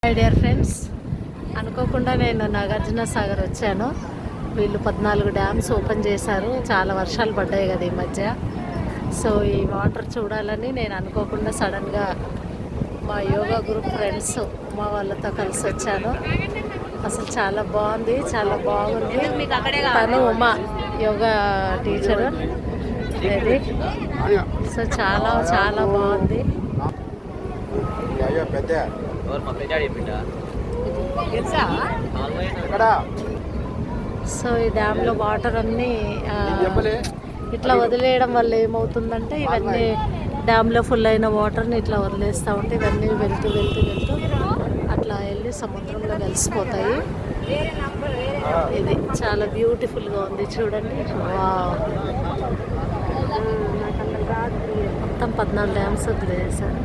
My dear friends, అనుకోకుండా నేను నాగార్జున సాగర్ వచ్చాను. వీళ్ళు 14 డ్యామ్స్ ఓపెన్ చేశారు. చాలా వర్షాలు పడ్డాయి కదా ఈ మధ్య. సో ఈ వాటర్ చూడాలని నేను అనుకోకుండా సడన్గా మా యోగా గ్రూప్ ఫ్రెండ్స్ మా వాళ్ళతో కలిసి వచ్చాను. అసలు చాలా బాగుంది, చాలా బాగుంది. తను ఉమా యోగా టీచరు ఇది. సో చాలా చాలా బాగుంది. సో ఈ డ్యామ్లో వాటర్ అన్నీ ఇట్లా వదిలేయడం వల్ల ఏమవుతుందంటే ఇవన్నీ డ్యామ్లో ఫుల్ అయిన వాటర్ని ఇట్లా వదిలేస్తూ ఉంటే ఇవన్నీ వెళ్తూ వెళ్తూ వెళ్తూ అట్లా వెళ్ళి సముద్రంలో కలిసిపోతాయి. ఇది చాలా బ్యూటిఫుల్గా ఉంది చూడండి. మొత్తం 14 డ్యామ్స్ వదిలేసారు.